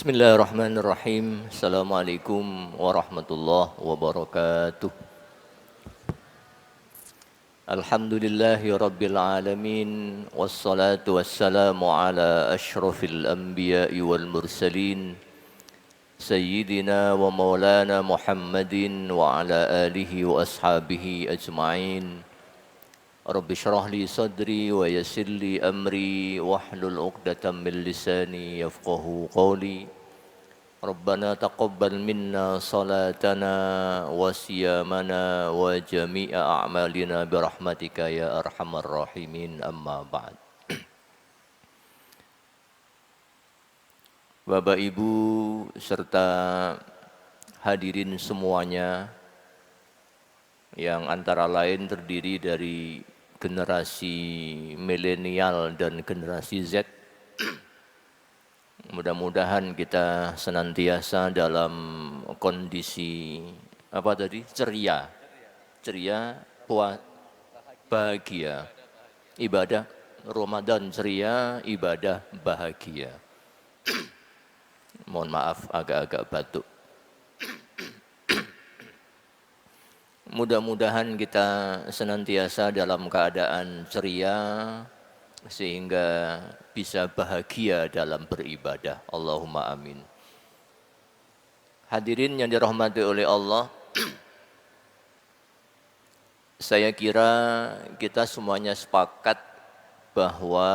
Bismillahirrahmanirrahim. Assalamualaikum warahmatullahi wabarakatuh. Alhamdulillahi rabbil alamin. Wassalatu wassalamu ala ashrafil anbiya'i wal mursalin. Sayyidina wa maulana Muhammadin wa ala alihi wa ashabihi ajma'in. Rabbi syrah li sadri wa yassir li amri wahlul 'uqdatam min lisani yafqahu qawli. Rabbana taqabbal minna salatana wa siyamana wa jami'a a'malina birahmatika ya arhamar rahimin, amma ba'd. Bapak Ibu serta hadirin semuanya yang antara lain terdiri dari generasi milenial dan generasi Z. Mudah-mudahan kita senantiasa dalam kondisi ceria, bahagia. Ibadah Ramadan ceria, ibadah bahagia. Mohon maaf agak-agak batuk. Mudah-mudahan kita senantiasa dalam keadaan ceria sehingga bisa bahagia dalam beribadah. Allahumma amin. Hadirin yang dirahmati oleh Allah, saya kira kita semuanya sepakat bahwa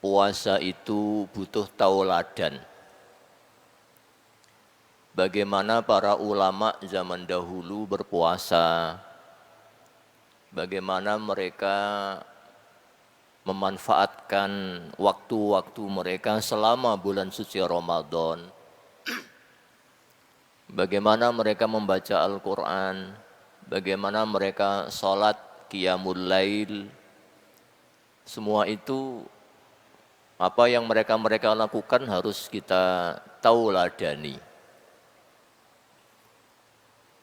puasa itu butuh tauladan. Bagaimana para ulama zaman dahulu berpuasa, bagaimana mereka memanfaatkan waktu-waktu mereka selama bulan suci Ramadan, bagaimana mereka membaca Al-Quran, bagaimana mereka sholat qiyamul lail. Semua itu apa yang mereka lakukan harus kita tauladani.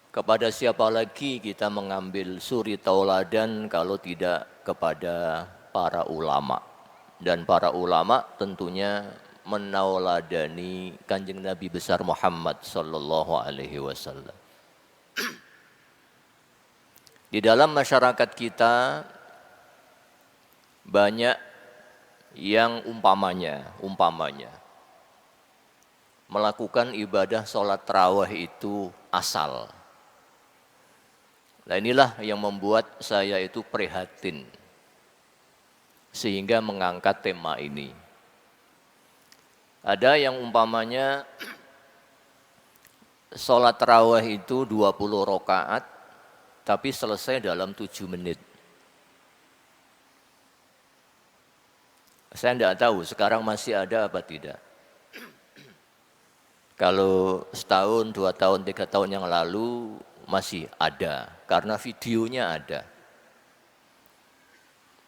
Kepada siapa lagi kita mengambil suri tauladan kalau tidak kepada para ulama. Dan para ulama tentunya menauladani Kanjeng Nabi besar Muhammad sallallahu alaihi wasallam. Di dalam masyarakat kita banyak yang umpamanya melakukan ibadah sholat tarawih itu asal. Nah, inilah yang membuat saya itu prihatin sehingga mengangkat tema ini. Ada yang umpamanya sholat tarawih itu 20 rakaat tapi selesai dalam 7 menit. Saya tidak tahu sekarang masih ada apa tidak. Kalau setahun, 2 tahun, 3 tahun yang lalu masih ada, karena videonya ada.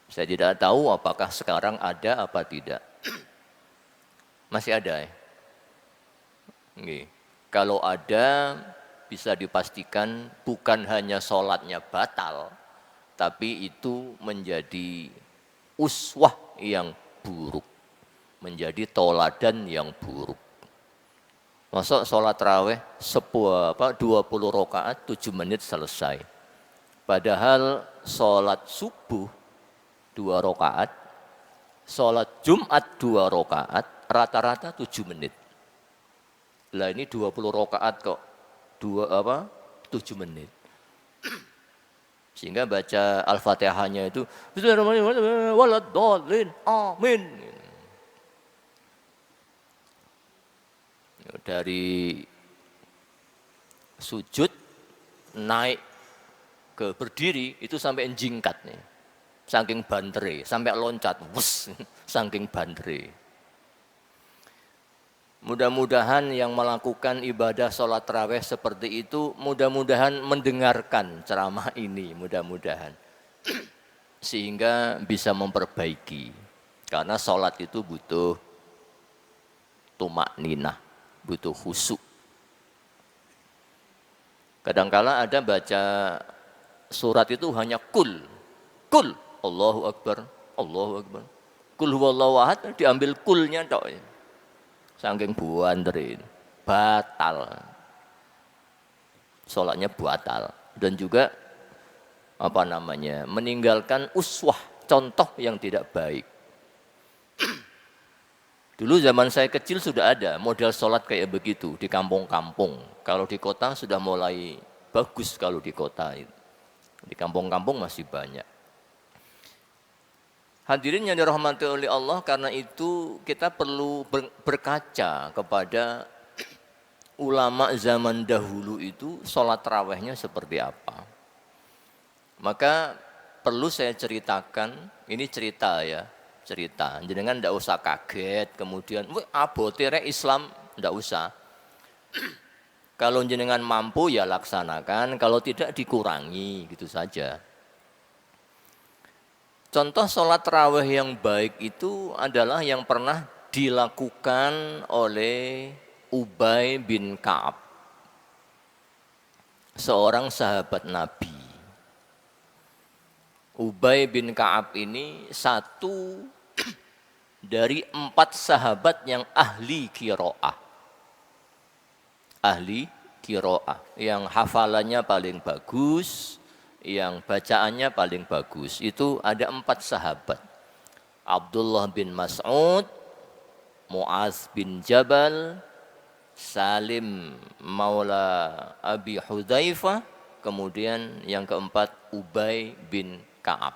Saya tidak tahu apakah sekarang ada apa tidak. Masih ada ya? Kalau ada, bisa dipastikan bukan hanya sholatnya batal, tapi itu menjadi uswah yang buruk, menjadi toladan yang buruk. Masa sholat tarawih 20 rakaat 7 menit selesai. Padahal sholat subuh 2 rakaat, sholat Jumat 2 rakaat, rata-rata 7 menit. Lah ini 20 rakaat kok 7 menit. Sehingga baca Al-Fatihahnya itu Bismillahirrahmanirrahim waladhdallin amin. Dari sujud naik ke berdiri itu sampai jingkat nih, saking bantere, sampai loncat, wus, saking bantere. Mudah-mudahan yang melakukan ibadah sholat tarawih seperti itu, mudah-mudahan mendengarkan ceramah ini, mudah-mudahan sehingga bisa memperbaiki. Karena sholat itu butuh tumakninah, butuh khusyuk. Kadangkala ada baca surat itu hanya kul, Allahu Akbar, Allahu Akbar. Kul huwallahu ahad diambil kulnya tok. Saking buanterin, batal. Salatnya batal dan juga meninggalkan uswah, contoh yang tidak baik. Dulu zaman saya kecil sudah ada model sholat kayak begitu di kampung-kampung. Kalau di kota sudah mulai bagus kalau di kota itu. Di kampung-kampung masih banyak. Hadirin yang dirahmati oleh Allah, karena itu kita perlu berkaca kepada ulama zaman dahulu itu sholat tarawihnya seperti apa. Maka perlu saya ceritakan, ini cerita ya, cerita. Jenengan ndak usah kaget, kemudian abote rek Islam ndak usah. Kalau jenengan mampu ya laksanakan, kalau tidak dikurangi gitu saja. Contoh sholat tarawih yang baik itu adalah yang pernah dilakukan oleh Ubay bin Ka'ab, seorang sahabat Nabi. Ubay bin Ka'ab ini satu dari 4 sahabat yang ahli qiraah. Ahli qiraah, yang hafalannya paling bagus, yang bacaannya paling bagus. Itu ada 4 sahabat. Abdullah bin Mas'ud, Mu'az bin Jabal, Salim maula Abi Hudzaifah, kemudian yang keempat Ubay bin Ka'ab.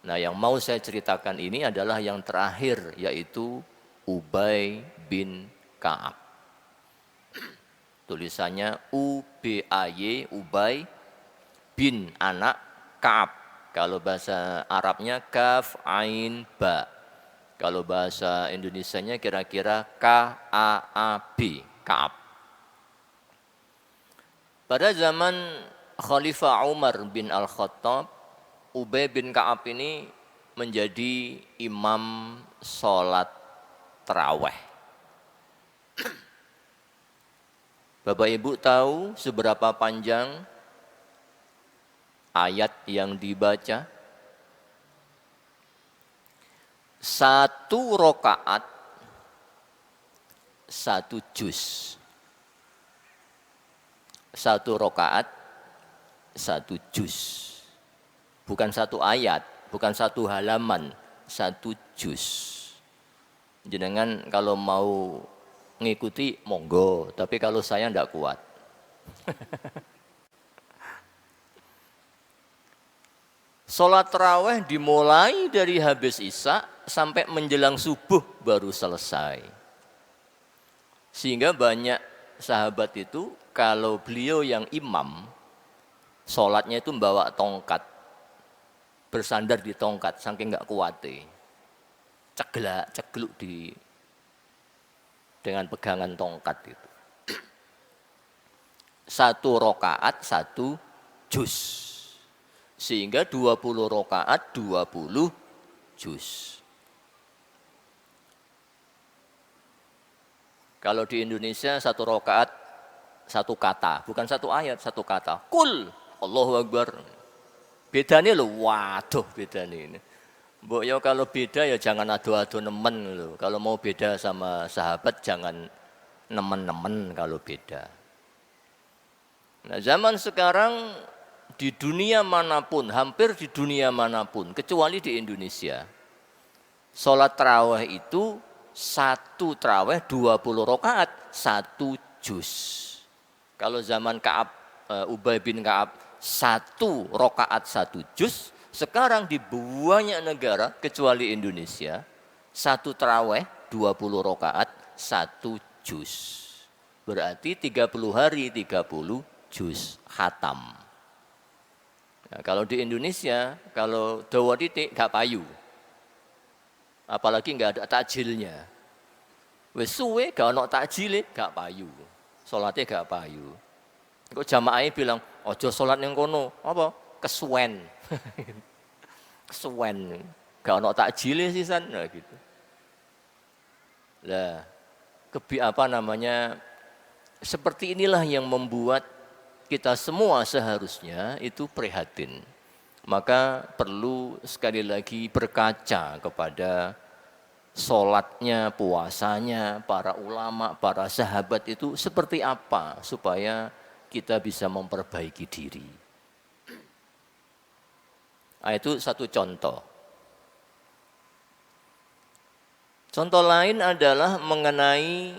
Nah, yang mau saya ceritakan ini adalah yang terakhir, yaitu Ubay bin Ka'ab. Tulisannya U-B-A-Y, Ubay bin anak Ka'ab. Kalau bahasa Arabnya Kaf Ain Ba. Kalau bahasa Indonesianya kira-kira K-A-A-B, Ka'ab. Pada zaman Khalifah Umar bin Al-Khattab, Ubay bin Ka'ab ini menjadi imam sholat tarawih. Bapak Ibu tahu seberapa panjang ayat yang dibaca? 1 rakaat 1 juz. 1 rakaat 1 juz. Bukan 1 ayat, bukan 1 halaman, 1 juz. Jenengan kalau mau ngikuti monggo, tapi kalau saya enggak kuat. Sholat tarawih dimulai dari habis isya sampai menjelang subuh baru selesai. Sehingga banyak sahabat itu kalau beliau yang imam, sholatnya itu membawa tongkat, bersandar di tongkat, saking nggak kuatnya, cegluk dengan pegangan tongkat itu. 1 rakaat 1 juz. Sehingga 20 rakaat 20 juz. Kalau di Indonesia 1 rakaat 1 kata, bukan 1 ayat, 1 kata. Kul, Allahu Akbar. Bedanya loh, waduh bedanya ini. Mbok ya kalau beda ya jangan adu-adu nemen loh. Kalau mau beda sama sahabat jangan nemen-nemen kalau beda. Nah, zaman sekarang di dunia manapun, hampir di dunia manapun, kecuali di Indonesia, sholat tarawih itu 1 tarawih 20 rakaat 1 juz. Kalau zaman Ubay bin Ka'ab 1 rakaat 1 juz, sekarang di banyak negara kecuali Indonesia 1 tarawih 20 rakaat 1 juz. Berarti 30 hari 30 juz khatam. Nah, kalau di Indonesia, kalau dawa titik gak payu. Apalagi gak ada takjilnya. Wes suwe gak ono takjile gak payu. Salatnya gak payu. Kok jamaahnya bilang, ojo salat yang kono, apa? Kesuwen. Kesuwen. Gak ono takjile sisan, nah gitu. Lah, seperti inilah yang membuat kita semua seharusnya itu prihatin. Maka perlu sekali lagi berkaca kepada sholatnya, puasanya, para ulama, para sahabat itu seperti apa supaya kita bisa memperbaiki diri. Nah, itu satu contoh. Contoh lain adalah mengenai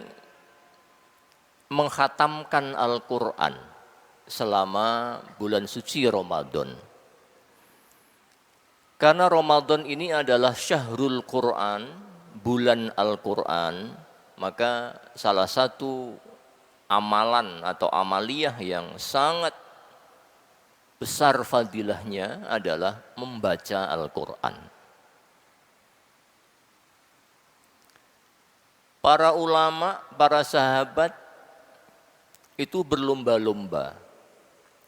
menghatamkan Al-Quran selama bulan suci Ramadan. Karena Ramadan ini adalah syahrul Quran, bulan Al-Quran, maka salah satu amalan atau amaliyah yang sangat besar fadilahnya adalah membaca Al-Quran. Para ulama, para sahabat itu berlomba-lomba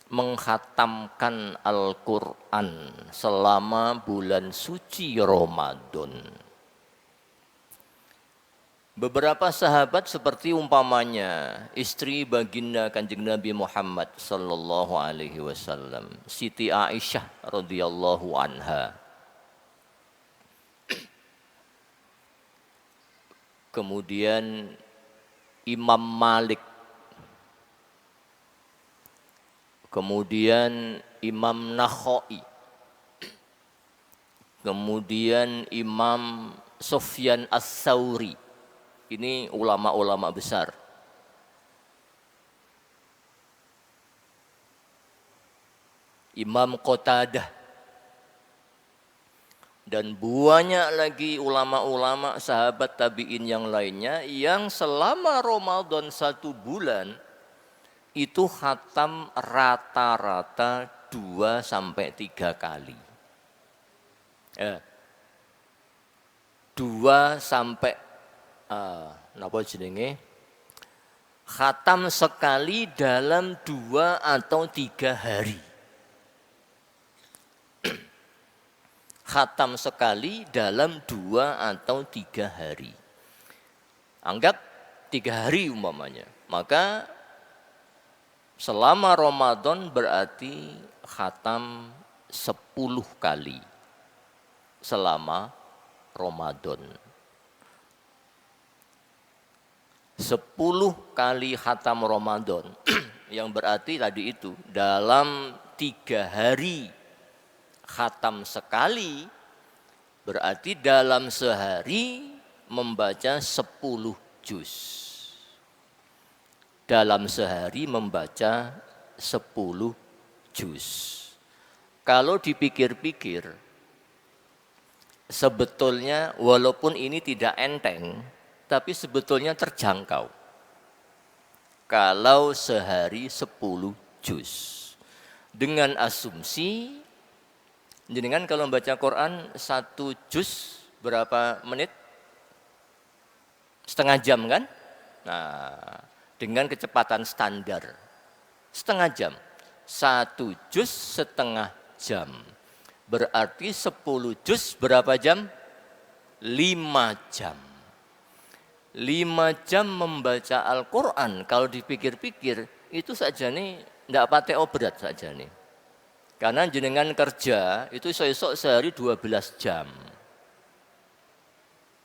menghatamkan Al-Quran selama bulan suci Ramadan. Beberapa sahabat seperti umpamanya istri baginda Kanjeng Nabi Muhammad sallallahu alaihi wasallam, Siti Aisyah radhiyallahu anha. Kemudian Imam Malik. Kemudian Imam Nakhai. Kemudian Imam Sufyan Ats-Tsauri. Ini ulama-ulama besar. Imam Qatadah. Dan banyak lagi ulama-ulama sahabat tabi'in yang lainnya yang selama Ramadan 1 bulan itu khatam rata-rata 2 sampai 3 kali. 2 sampai napa jenenge? Khatam sekali dalam 2 atau 3 hari. Khatam sekali dalam 2 atau 3 hari. Anggap 3 hari umpamanya. Maka selama Ramadan berarti khatam 10 kali selama Ramadan. 10 kali khatam Ramadan yang berarti tadi itu dalam 3 hari khatam sekali berarti dalam sehari membaca 10 juz. Dalam sehari membaca 10 juz. Kalau dipikir-pikir sebetulnya walaupun ini tidak enteng tapi sebetulnya terjangkau. Kalau sehari 10 juz. Dengan asumsi, jenengan kalau membaca Quran 1 juz berapa menit? Setengah jam kan? Nah, dengan kecepatan standar. Setengah jam. 1 juz setengah jam. Berarti 10 juz berapa jam? 5 jam. 5 jam membaca Al-Quran, kalau dipikir-pikir, itu saja nih, tidak pakai berat saja nih. Karena jenengan kerja, itu esok sehari 12 jam.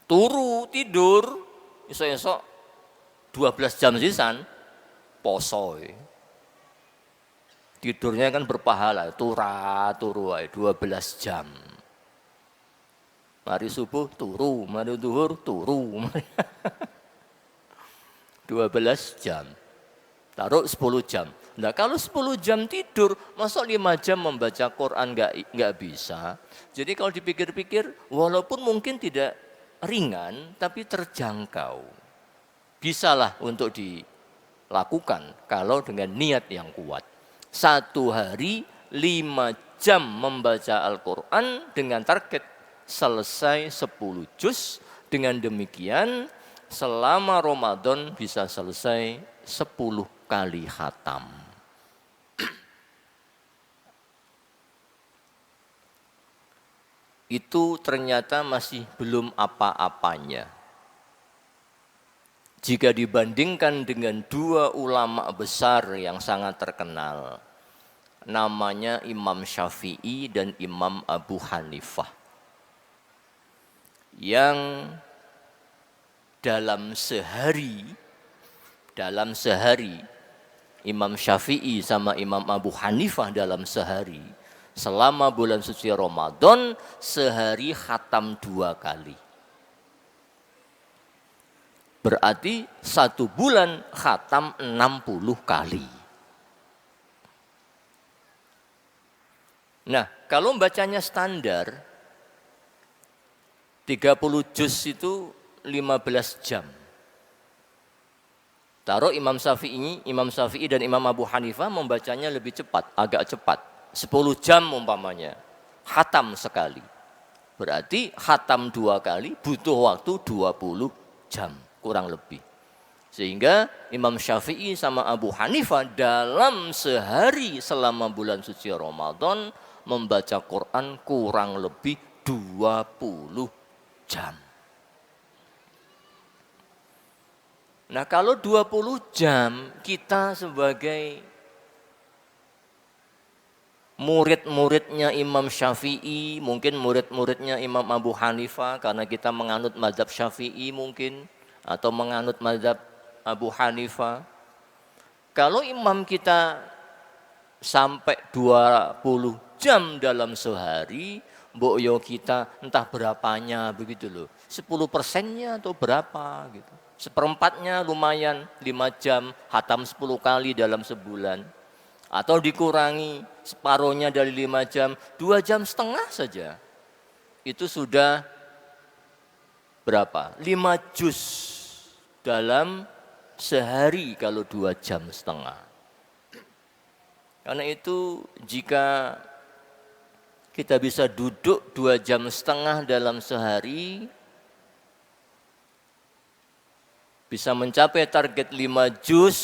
Turu, tidur, esok 12 jam sisan, posoi. Tidurnya kan berpahala, turu 12 jam. Mari subuh turu, mari zuhur turu. 12 jam. Taruh 10 jam. Nah, kalau 10 jam tidur, masa 5 jam membaca Quran enggak bisa. Jadi kalau dipikir-pikir, walaupun mungkin tidak ringan, tapi terjangkau. Bisalah untuk dilakukan kalau dengan niat yang kuat. 1 hari 5 jam membaca Al-Quran dengan target selesai 10 juz. Dengan demikian selama Ramadan bisa selesai 10 kali khatam. Itu ternyata masih belum apa-apanya. Jika dibandingkan dengan 2 ulama besar yang sangat terkenal, namanya Imam Syafi'i dan Imam Abu Hanifah, yang dalam sehari Imam Syafi'i sama Imam Abu Hanifah dalam sehari selama bulan suci Ramadan sehari khatam 2 kali. Berarti 1 bulan khatam 60 kali. Nah, kalau bacanya standar 30 juz itu 15 jam. Taruh Imam Syafi'i dan Imam Abu Hanifah membacanya lebih cepat, agak cepat. 10 jam umpamanya, khatam sekali. Berarti khatam 2 kali butuh waktu 20 jam, kurang lebih. Sehingga Imam Syafi'i sama Abu Hanifah dalam sehari selama bulan suci Ramadan membaca Quran kurang lebih 20 jam. Nah, kalau 20 jam kita sebagai murid-muridnya Imam Syafi'i, mungkin murid-muridnya Imam Abu Hanifah karena kita menganut mazhab Syafi'i mungkin atau menganut mazhab Abu Hanifah. Kalau imam kita sampai 20 jam dalam sehari, mbok yo kita entah berapanya begitu loh. 10%-nya atau berapa gitu. 1/4-nya lumayan 5 jam, khatam 10 kali dalam sebulan. Atau dikurangi separuhnya dari 5 jam, 2,5 jam saja. Itu sudah berapa? 5 juz dalam sehari kalau 2,5 jam. Karena itu jika kita bisa duduk 2,5 jam dalam sehari, bisa mencapai target 5 juz,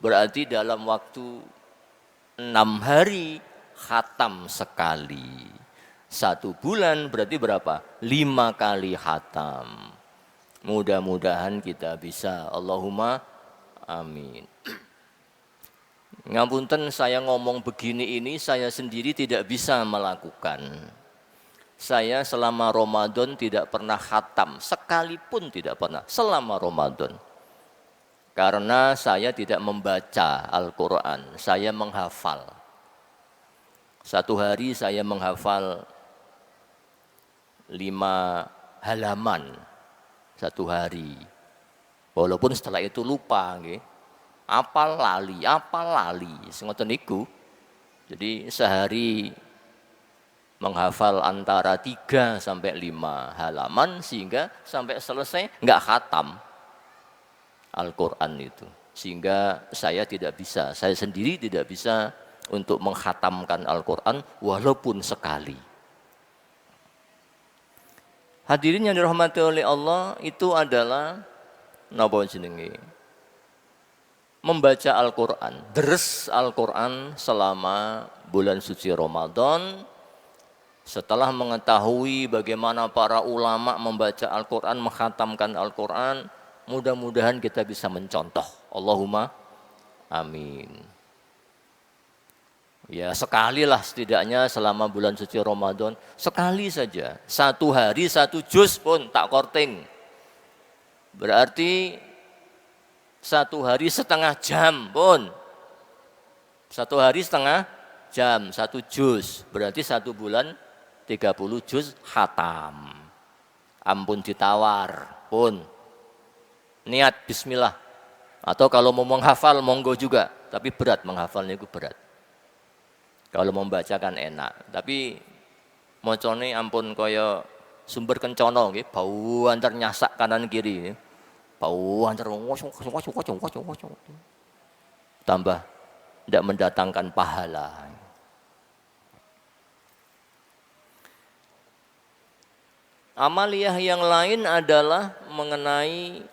berarti dalam waktu 6 hari khatam sekali. 1 bulan berarti berapa? 5 kali khatam. Mudah-mudahan kita bisa. Allahumma amin. Ngapunten saya ngomong begini ini saya sendiri tidak bisa melakukan. Saya selama Ramadan tidak pernah khatam, sekalipun tidak pernah selama Ramadan. Karena saya tidak membaca Al-Quran, saya menghafal. 1 hari saya menghafal 5 halaman 1 hari. Walaupun setelah itu lupa, nggih. Apal lali, ngoten niku. Jadi sehari menghafal antara 3 sampai 5 halaman sehingga sampai selesai enggak khatam Al-Qur'an itu. Sehingga saya sendiri tidak bisa untuk menghatamkan Al-Qur'an walaupun sekali. Hadirin yang dirahmati oleh Allah, itu adalah napa jenenge? Membaca Al-Quran, deres Al-Quran selama bulan suci Ramadan. Setelah mengetahui bagaimana para ulama membaca Al-Quran, menghatamkan Al-Quran, mudah-mudahan kita bisa mencontoh. Allahumma amin. Ya sekali lah setidaknya selama bulan suci Ramadan, sekali saja. 1 hari 1 juz pun tak korting. Berarti 1 hari setengah jam pun. 1 hari setengah jam, 1 juz. Berarti 1 bulan 30 juz khatam. Ampun ditawar pun. Niat bismillah. Atau kalau mau menghafal monggo juga. Tapi berat menghafalnya itu berat. Kalau membacakan enak. Tapi mocone ampun kaya sumber kencono nggih, bau antar nyasak kanan kiri. Bau antar tambah tidak mendatangkan pahala. Amaliyah yang lain adalah mengenai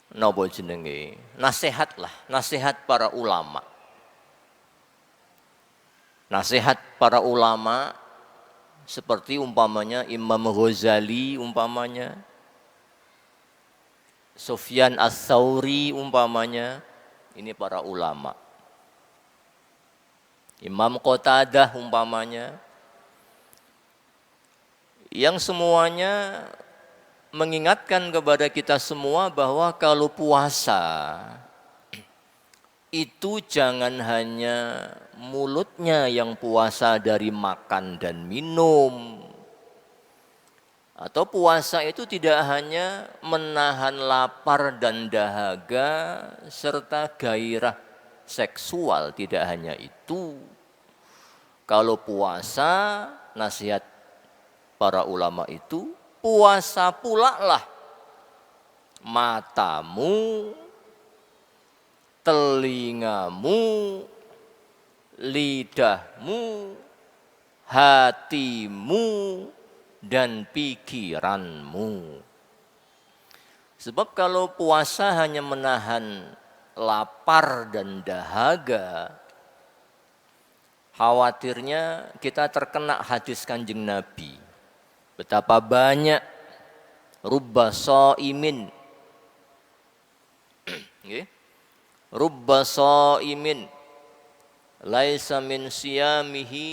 napa jenenge? Nasihat lah, nasihat para ulama. Nasihat para ulama seperti umpamanya Imam Ghazali umpamanya, Sufyan Ats-Tsauri umpamanya, ini para ulama. Imam Qatadah umpamanya, yang semuanya mengingatkan kepada kita semua bahwa kalau puasa itu jangan hanya mulutnya yang puasa dari makan dan minum, atau puasa itu tidak hanya menahan lapar dan dahaga serta gairah seksual, tidak hanya itu. Kalau puasa, nasihat para ulama itu, puasa pula lah matamu, telingamu, lidahmu, hatimu, dan pikiranmu. Sebab kalau puasa hanya menahan lapar dan dahaga, khawatirnya kita terkena hadis Kanjeng Nabi. Betapa banyak rubba shaimin, rubba shaimin laisa min siyamihi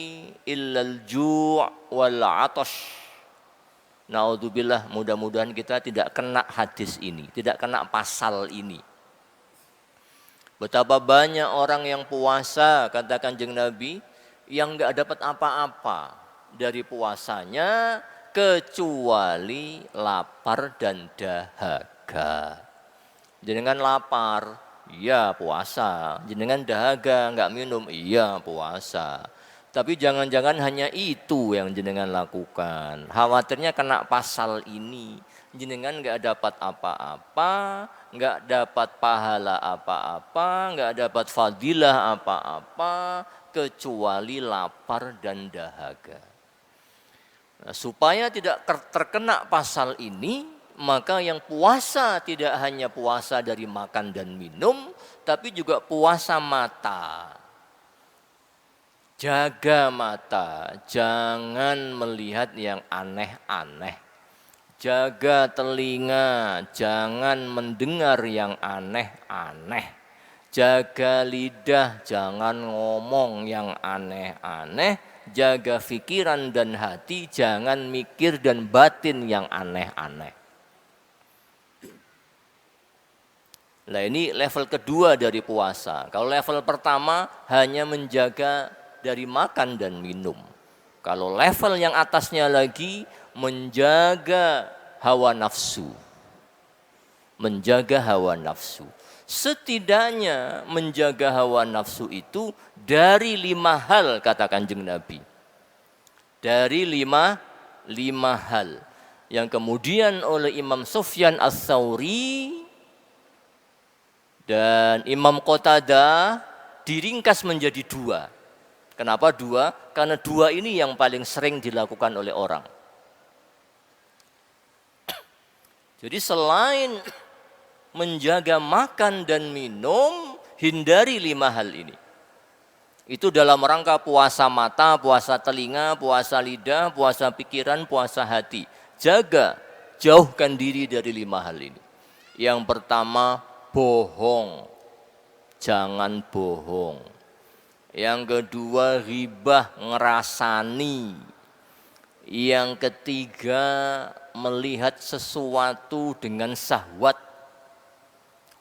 illal ju' wal 'atash. Naudzubillah, mudah-mudahan kita tidak kena hadis ini, tidak kena pasal ini. Betapa banyak orang yang puasa, kata Kanjeng Nabi, yang enggak dapat apa-apa dari puasanya kecuali lapar dan dahaga. Jenengan lapar, iya puasa. Jenengan dahaga, enggak minum, iya puasa. Tapi jangan-jangan hanya itu yang jenengan lakukan. Khawatirnya kena pasal ini. Jenengan enggak dapat apa-apa, enggak dapat pahala apa-apa, enggak dapat fadilah apa-apa, kecuali lapar dan dahaga. Nah, supaya tidak terkena pasal ini, maka yang puasa tidak hanya puasa dari makan dan minum, tapi juga puasa mata. Jaga mata, jangan melihat yang aneh-aneh. Jaga telinga, jangan mendengar yang aneh-aneh. Jaga lidah, jangan ngomong yang aneh-aneh. Jaga pikiran dan hati, jangan mikir dan batin yang aneh-aneh. Nah, ini level kedua dari puasa. Kalau level pertama hanya menjaga dari makan dan minum. Kalau level yang atasnya lagi menjaga hawa nafsu. Menjaga hawa nafsu. Setidaknya menjaga hawa nafsu itu dari 5 hal, kata Kanjeng Nabi. Dari lima hal yang kemudian oleh Imam Sufyan Ats-Tsauri dan Imam Qatadah diringkas menjadi 2. Kenapa 2? Karena 2 ini yang paling sering dilakukan oleh orang. Jadi selain menjaga makan dan minum, hindari 5 hal ini. Itu dalam rangka puasa mata, puasa telinga, puasa lidah, puasa pikiran, puasa hati. Jaga, jauhkan diri dari 5 hal ini. Yang pertama, bohong. Jangan bohong. Yang kedua, ghibah, ngerasani. Yang ketiga, melihat sesuatu dengan syahwat.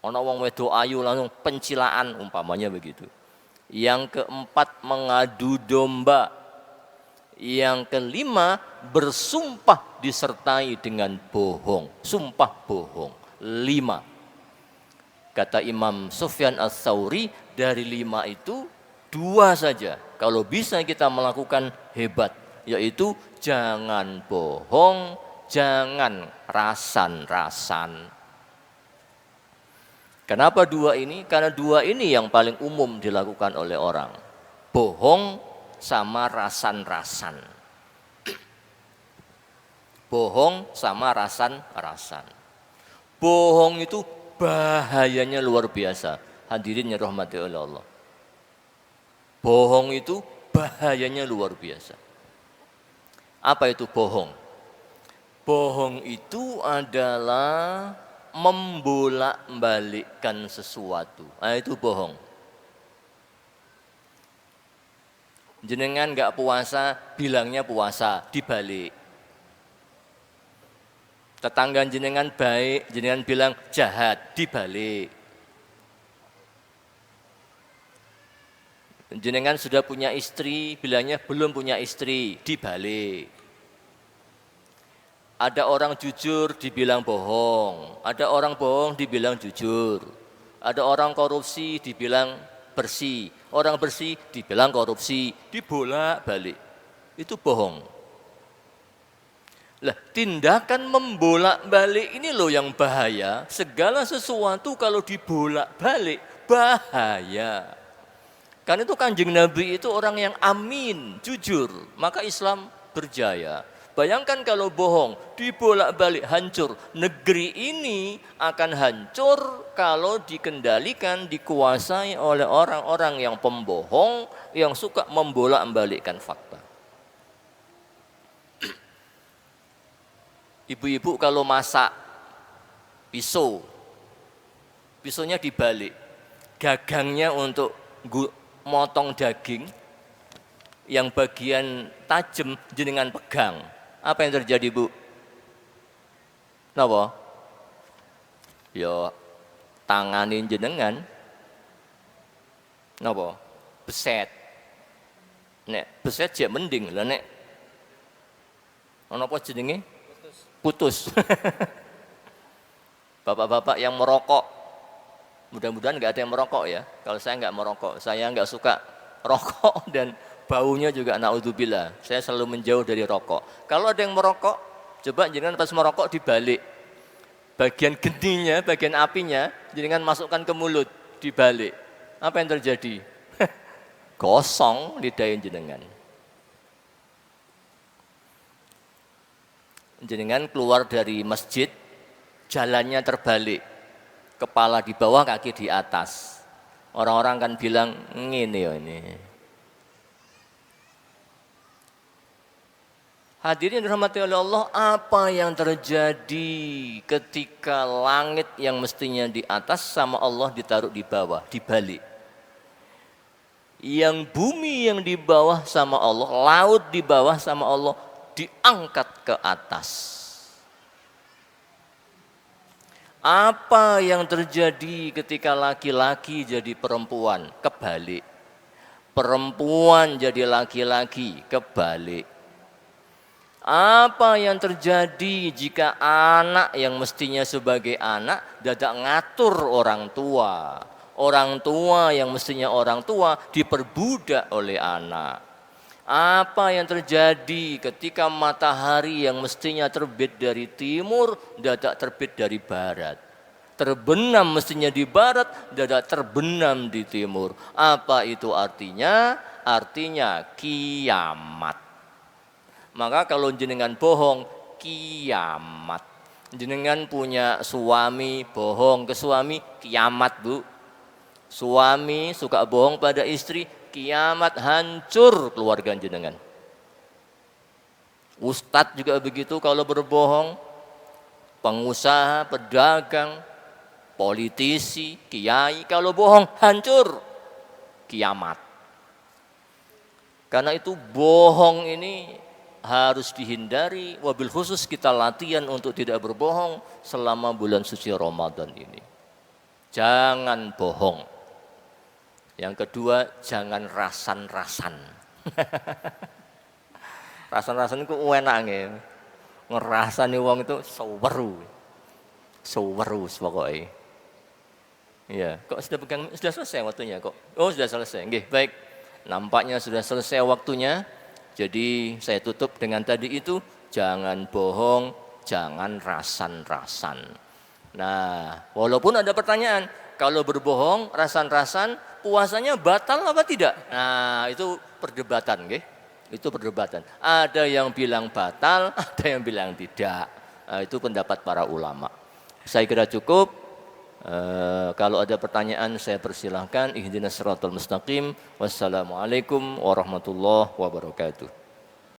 Ana wong wedok ayu langsung pencilaan, umpamanya begitu. Yang keempat, mengadu domba. Yang kelima, bersumpah disertai dengan bohong. Sumpah bohong. 5. Kata Imam Sufyan Ats-Tsauri, dari 5 itu 2 saja. Kalau bisa kita melakukan, hebat. Yaitu jangan bohong, jangan rasan-rasan. Kenapa 2 ini? Karena 2 ini yang paling umum dilakukan oleh orang. Bohong sama rasan-rasan. Bohong sama rasan-rasan. Bohong itu bahayanya luar biasa. Hadirin yang rahmati oleh Allah. Bohong itu bahayanya luar biasa. Apa itu bohong? Bohong itu adalah membolak-balikkan sesuatu. Nah, itu bohong. Jenengan enggak puasa, bilangnya puasa, dibalik. Tetangga jenengan baik, jenengan bilang jahat, dibalik. Jenengan sudah punya istri, bilangnya belum punya istri, dibalik. Ada orang jujur dibilang bohong, ada orang bohong dibilang jujur. Ada orang korupsi dibilang bersih, orang bersih dibilang korupsi, dibolak-balik. Itu bohong. Lah, tindakan membolak-balik ini loh yang bahaya. Segala sesuatu kalau dibolak-balik bahaya. Karena itu Kanjeng Nabi itu orang yang amin, jujur, maka Islam berjaya. Bayangkan kalau bohong, dibolak-balik hancur. Negeri ini akan hancur kalau dikendalikan, dikuasai oleh orang-orang yang pembohong, yang suka membolak-balikkan fakta. Ibu-ibu kalau masak pisaunya dibalik, gagangnya untuk motong daging, yang bagian tajam jenengan pegang. Apa yang terjadi, Bu? Napa? Ya tanganin jenengan. Napa? Beset. Nek beset jek mending lah nek. Ana apa jenenge? Putus. Bapak-bapak yang merokok, mudah-mudahan nggak ada yang merokok ya. Kalau saya nggak merokok, saya nggak suka rokok dan baunya juga naudzubillah. Saya selalu menjauh dari rokok. Kalau ada yang merokok, coba jangan pas merokok dibalik. Bagian geninya, bagian apinya, jangan masukkan ke mulut, dibalik. Apa yang terjadi? Gosong lidah jenengan. Jenengan keluar dari masjid, jalannya terbalik, kepala di bawah, kaki di atas. Orang-orang kan bilang, ngene ya ini. Hadirin dirahmati oleh Allah, apa yang terjadi ketika langit yang mestinya di atas sama Allah ditaruh di bawah, dibalik. Yang bumi yang di bawah sama Allah, laut di bawah sama Allah, diangkat ke atas. Apa yang terjadi ketika laki-laki jadi perempuan? Kebalik. Perempuan jadi laki-laki? Kebalik. Apa yang terjadi jika anak yang mestinya sebagai anak dadak ngatur orang tua? Orang tua yang mestinya orang tua diperbudak oleh anak. Apa yang terjadi ketika matahari yang mestinya terbit dari timur dadak terbit dari barat? Terbenam mestinya di barat, dadak terbenam di timur. Apa itu artinya? Artinya kiamat. Maka kalau jenengan bohong, kiamat. Jenengan punya suami, bohong ke suami, kiamat, Bu. Suami suka bohong pada istri, kiamat, hancur keluarga jenengan. Ustadz juga begitu kalau berbohong, pengusaha, pedagang, politisi, kiai kalau bohong hancur, kiamat. Karena itu bohong ini harus dihindari, wabil khusus kita latihan untuk tidak berbohong selama bulan suci Ramadan ini. Jangan bohong. Yang kedua, jangan rasan-rasan. Rasan-rasan itu enak nggih. Ngerasani wong itu seweru. Seweru pokoknya. Iya, kok sudah selesai waktunya kok. Oh, sudah selesai. Nggih, baik. Nampaknya sudah selesai waktunya. Jadi saya tutup dengan tadi itu, jangan bohong, jangan rasan-rasan. Nah, walaupun ada pertanyaan, kalau berbohong, rasan-rasan, puasanya batal apa tidak? Nah, itu perdebatan, nggih. Itu perdebatan. Ada yang bilang batal, ada yang bilang tidak. Nah, itu pendapat para ulama. Saya kira cukup. Kalau ada pertanyaan saya persilahkan. Ihdinas siratal mustaqim. Wassalamualaikum warahmatullahi wabarakatuh.